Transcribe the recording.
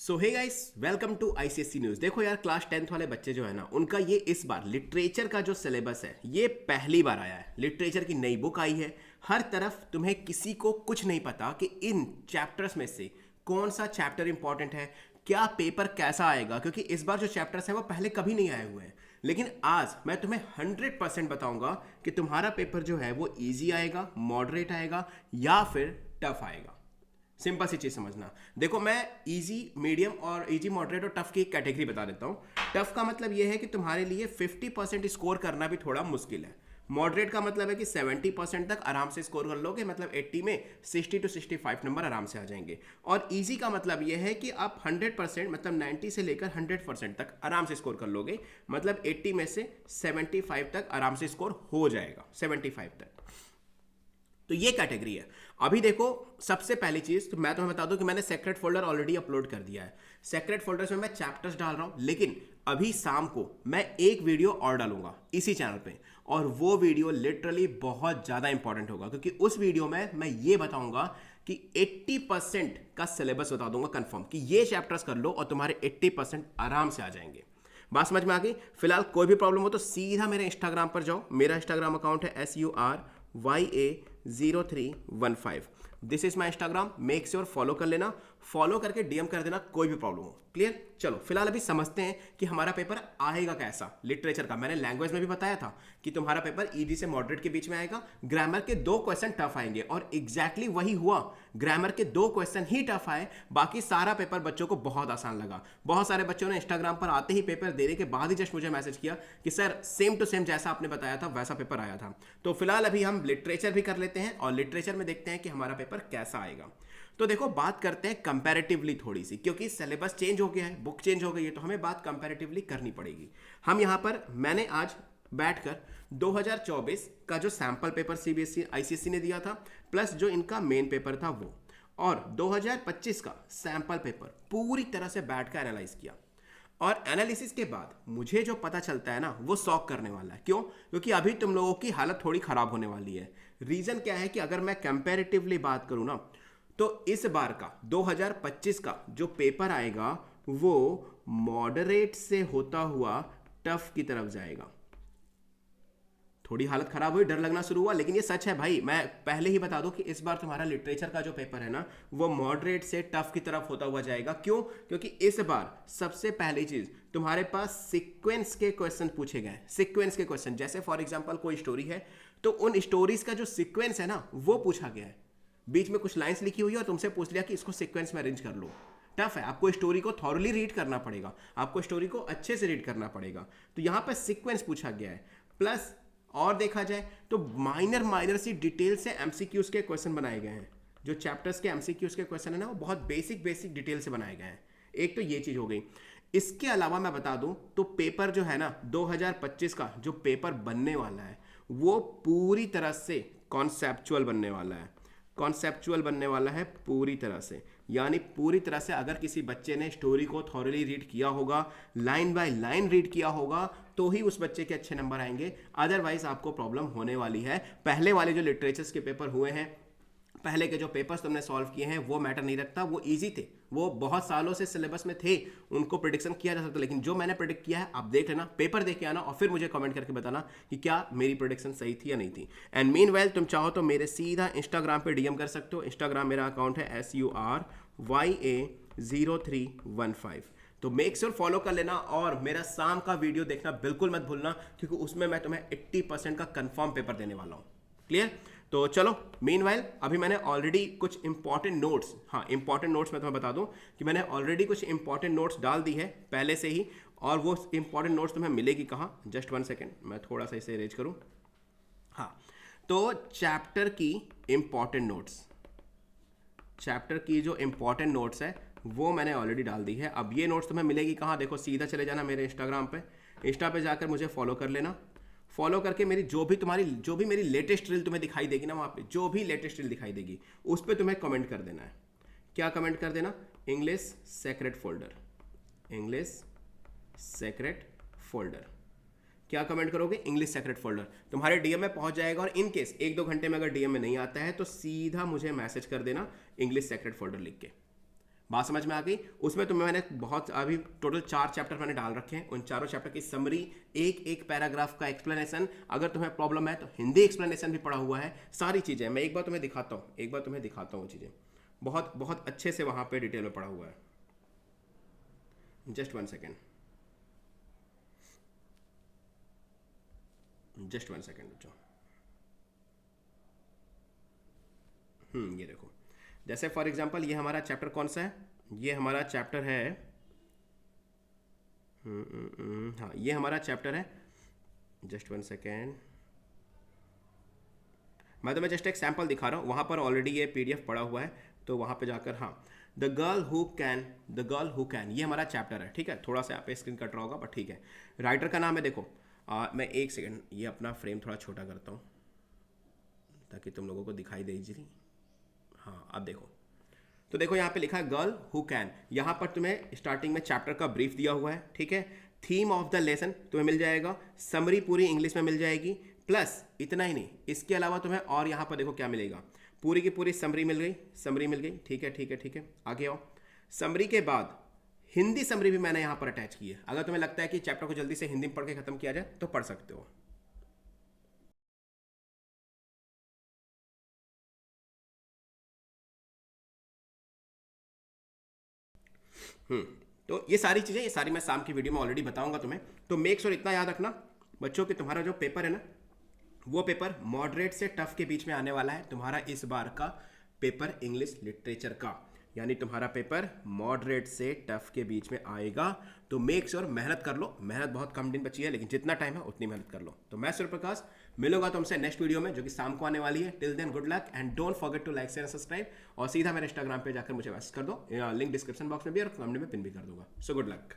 So hey guys, welcome to ICSC news. देखो यार, class 10th वाले बच्चे जो है ना, उनका ये इस बार लिटरेचर का जो सिलेबस है ये पहली बार आया है। लिटरेचर की नई बुक आई है। हर तरफ तुम्हें किसी को कुछ नहीं पता कि इन चैप्टर्स में से कौन सा चैप्टर इंपॉर्टेंट है, क्या पेपर कैसा आएगा, क्योंकि इस बार जो चैप्टर्स हैं वो पहले कभी नहीं आए हुए हैं। लेकिन आज मैं तुम्हें 100% बताऊंगा कि तुम्हारा पेपर जो है वो ईजी आएगा, मॉडरेट आएगा या फिर टफ आएगा। सिंपल सी चीज समझना। देखो, मैं इजी, मीडियम और इजी, मॉडरेट और टफ की एक कैटेगरी बता देता हूँ। टफ का मतलब यह है कि तुम्हारे लिए 50% स्कोर करना भी थोड़ा मुश्किल है। मॉडरेट का मतलब है कि 70% तक आराम से स्कोर कर लोगे, मतलब 80 में 60 to 65 नंबर आराम से आ जाएंगे। और इजी का मतलब यह है कि आप 100%, मतलब 90 से लेकर 100% तक आराम से स्कोर कर लोगे, मतलब 80 में से 75 तक आराम से स्कोर हो जाएगा, 75 तक। तो ये कैटेगरी है। अभी देखो, सबसे पहली चीज तो मैं तुम्हें बता दूं कि मैंने सेक्रेट फोल्डर ऑलरेडी अपलोड कर दिया है। सेक्रेट फोल्डर में मैं चैप्टर्स डाल रहा हूं, लेकिन अभी शाम को मैं एक वीडियो और डालूंगा इसी चैनल पे, और वो वीडियो लिटरली बहुत ज्यादा इंपॉर्टेंट होगा, क्योंकि उस वीडियो में मैं ये बताऊंगा कि 80% का सिलेबस बता दूंगा कंफर्म कि ये चैप्टर्स कर लो और तुम्हारे 80% आराम से आ जाएंगे। बात समझ में आ गई? फिलहाल कोई भी प्रॉब्लम हो तो सीधा मेरे इंस्टाग्राम पर जाओ। मेरा इंस्टाग्राम अकाउंट है SURYA0315। This is my Instagram. Make sure follow कर लेना, फॉलो करके डीएम कर देना कोई भी प्रॉब्लम हो। क्लियर? चलो फिलहाल अभी समझते हैं कि हमारा पेपर आएगा कैसा। लिटरेचर का मैंने लैंग्वेज में भी बताया था कि तुम्हारा पेपर इजी से मॉडरेट के बीच में आएगा। ग्रामर के 2 क्वेश्चन टफ आएंगे, और एग्जैक्टली वही हुआ। ग्रामर के 2 क्वेश्चन ही टफ आए, बाकी सारा पेपर बच्चों को बहुत आसान लगा। बहुत सारे बच्चों ने इंस्टाग्राम पर आते ही पेपर देने के बाद ही जस्ट मुझे मैसेज किया कि सर सेम टू सेम जैसा आपने बताया था वैसा पेपर आया था। तो फिलहाल अभी हम लिटरेचर भी कर लेते हैं और लिटरेचर में देखते हैं कि हमारा पेपर कैसा आएगा। तो देखो, बात करते हैं कंपैरेटिवली थोड़ी सी, क्योंकि सिलेबस चेंज हो गया है, बुक चेंज हो गई है, तो हमें बात कंपैरेटिवली करनी पड़ेगी। हम यहाँ पर मैंने आज बैठकर 2024 का जो सैंपल पेपर सीबीएसई आईसीएसई ने दिया था, प्लस जो इनका मेन पेपर था वो, और 2025 का सैंपल पेपर पूरी तरह से बैठकर एनालाइज किया। और एनालिसिस के बाद मुझे जो पता चलता है ना, वो शॉक करने वाला है। क्यों? क्योंकि अभी तुम लोगों की हालत थोड़ी खराब होने वाली है। रीजन क्या है कि अगर मैं कंपैरेटिवली बात करूं ना, तो इस बार का 2025 का जो पेपर आएगा वो मॉडरेट से होता हुआ टफ की तरफ जाएगा। थोड़ी हालत खराब हुई, डर लगना शुरू हुआ, लेकिन ये सच है भाई। मैं पहले ही बता दूं कि इस बार तुम्हारा लिटरेचर का जो पेपर है ना, वो मॉडरेट से टफ की तरफ होता हुआ जाएगा। क्यों? क्योंकि इस बार सबसे पहली चीज तुम्हारे पास सीक्वेंस के क्वेश्चन पूछे गए। सीक्वेंस के क्वेश्चन, जैसे फॉर एग्जांपल कोई स्टोरी है तो उन स्टोरीज का जो सीक्वेंस है ना, वो पूछा गया है। बीच में कुछ लाइंस लिखी हुई है और तुमसे पूछ लिया कि इसको सीक्वेंस में अरेंज कर लो। टफ है, आपको स्टोरी को थॉरली रीड करना पड़ेगा, आपको स्टोरी को अच्छे से रीड करना पड़ेगा। तो यहां पर सीक्वेंस पूछा गया है। प्लस और देखा जाए तो माइनर सी डिटेल से एमसीक्यूज के क्वेश्चन बनाए गए हैं। जो चैप्टर्स के एमसीक्यूज के क्वेश्चन है ना, वो बहुत बेसिक डिटेल से बनाए गए हैं। एक तो ये चीज हो गई। इसके अलावा मैं बता दूं तो पेपर जो है ना, 2025 का जो पेपर बनने वाला है वो पूरी तरह से कॉन्सेप्चुअल बनने वाला है। कॉन्सेप्चुअल बनने वाला है पूरी तरह से, यानी पूरी तरह से अगर किसी बच्चे ने स्टोरी को थॉरली रीड किया होगा, लाइन बाय लाइन रीड किया होगा, तो ही उस बच्चे के अच्छे नंबर आएंगे। अदरवाइज आपको प्रॉब्लम होने वाली है। पहले वाले जो लिटरेचर्स के पेपर हुए हैं, पहले के जो पेपर्स तुमने सॉल्व किए हैं, वो मैटर नहीं रखता, वो इजी थे, वो बहुत सालों से सिलेबस में थे, उनको प्रिडिक्शन किया जा सकता। लेकिन जो मैंने प्रिडिक्ट किया है, आप देख लेना, पेपर देख के आना और फिर मुझे कमेंट करके बताना कि क्या मेरी प्रिडिक्शन सही थी या नहीं थी। एंड मीनवाइल तुम चाहो तो मेरे सीधा इंस्टाग्राम पे डीएम कर सकते हो। इंस्टाग्राम मेरा अकाउंट है SURYA0315। तो मेक श्योर फॉलो कर लेना, और मेरा शाम का वीडियो देखना बिल्कुल मत भूलना, क्योंकि उसमें मैं तुम्हें 80% का कंफर्म पेपर देने वाला हूँ। क्लियर? तो चलो, मीनवाइल अभी मैंने ऑलरेडी कुछ इंपॉर्टेंट नोट्स, इंपॉर्टेंट नोट्स मैं तुम्हें बता दूं कि मैंने ऑलरेडी कुछ इंपॉर्टेंट नोट्स डाल दी है पहले से ही। और वो इंपॉर्टेंट नोट्स तुम्हें मिलेगी कहाँ? जस्ट 1 सेकेंड, मैं थोड़ा सा इसे अरेंज करूं। तो चैप्टर की इंपॉर्टेंट नोट्स, चैप्टर की जो इंपॉर्टेंट नोट्स है वो मैंने ऑलरेडी डाल दी है। अब ये नोट्स तुम्हें मिलेगी कहाँ? देखो, सीधा चले जाना मेरे इंस्टाग्राम पे। इंस्टा पे जाकर मुझे फॉलो कर लेना। फॉलो करके मेरी जो भी मेरी लेटेस्ट रील तुम्हें दिखाई देगी ना, वहाँ पे जो भी लेटेस्ट रील दिखाई देगी उस पर तुम्हें कमेंट कर देना है। क्या कमेंट कर देना? English secret folder. English secret folder. क्या कमेंट करोगे? English secret folder. तुम्हारे डीएम में पहुंच जाएगा, और इन केस 1-2 घंटे में अगर डीएम में नहीं आता है तो सीधा मुझे मैसेज कर देना इंग्लिश सेक्रेट फोल्डर लिख के। बात समझ में आ गई? उसमें तो मैंने बहुत अभी टोटल 4 चैप्टर मैंने डाल रखे हैं, उन चारों चैप्टर की समरी, एक एक पैराग्राफ का एक्सप्लेनेशन। अगर तुम्हें प्रॉब्लम है तो हिंदी एक्सप्लेनेशन भी पड़ा हुआ है, सारी चीज़ें मैं एक बार तुम्हें दिखाता हूँ चीज़ें, बहुत बहुत अच्छे से वहाँ पे डिटेल में पड़ा हुआ है। जस्ट 1 सेकेंड, जस्ट 1 सेकेंड बच्चों। ये देखो, जैसे फॉर एग्जांपल ये हमारा चैप्टर कौन सा है? ये हमारा चैप्टर है, हाँ ये हमारा चैप्टर है, जस्ट 1 सेकेंड, मैं तुम्हें जस्ट एक सैंपल दिखा रहा हूँ, वहाँ पर ऑलरेडी ये पीडीएफ पड़ा हुआ है, तो वहाँ पे जाकर, हाँ, द गर्ल हु कैन, ये हमारा चैप्टर है, ठीक है। थोड़ा सा यहाँ पे स्क्रीन कट रहा होगा बट ठीक है। राइटर का नाम है, देखो मैं एक सेकेंड ये अपना फ्रेम थोड़ा छोटा करता हूँ ताकि तुम लोगों को दिखाई दे इजीली। हाँ अब देखो, तो देखो यहाँ पे लिखा है गर्ल हु कैन, यहाँ पर तुम्हें स्टार्टिंग में चैप्टर का ब्रीफ दिया हुआ है, ठीक है। थीम ऑफ द लेसन तुम्हें मिल जाएगा, समरी पूरी इंग्लिश में मिल जाएगी, प्लस इतना ही नहीं, इसके अलावा तुम्हें और यहाँ पर देखो क्या मिलेगा, पूरी की पूरी समरी मिल गई, ठीक है। आगे आओ, समरी के बाद हिंदी समरी भी मैंने यहाँ पर अटैच की है। अगर तुम्हें लगता है कि चैप्टर को जल्दी से हिंदी में पढ़ के खत्म किया जाए तो पढ़ सकते हो। तो ये सारी चीज़ें, ये सारी मैं शाम की वीडियो में ऑलरेडी बताऊंगा तुम्हें। तो मेक श्योर इतना याद रखना बच्चों कि तुम्हारा जो पेपर है ना, वो पेपर मॉडरेट से टफ के बीच में आने वाला है। तुम्हारा इस बार का पेपर इंग्लिश लिटरेचर का, यानी तुम्हारा पेपर मॉडरेट से टफ के बीच में आएगा। तो मेक श्योर मेहनत कर लो, मेहनत बहुत कम दिन बची है, लेकिन जितना टाइम है उतनी मेहनत कर लो। तो मैं सूर्य प्रकाश मिलूंगा तुमसे नेक्स्ट वीडियो में जो कि शाम को आने वाली है। Till then good luck and don't forget to like share subscribe, और सीधा मेरे इंस्टाग्राम पे जाकर मुझे मैसेज कर दो, लिंक डिस्क्रिप्शन बॉक्स में भी और कमेंट में पिन भी कर दूंगा। So good luck.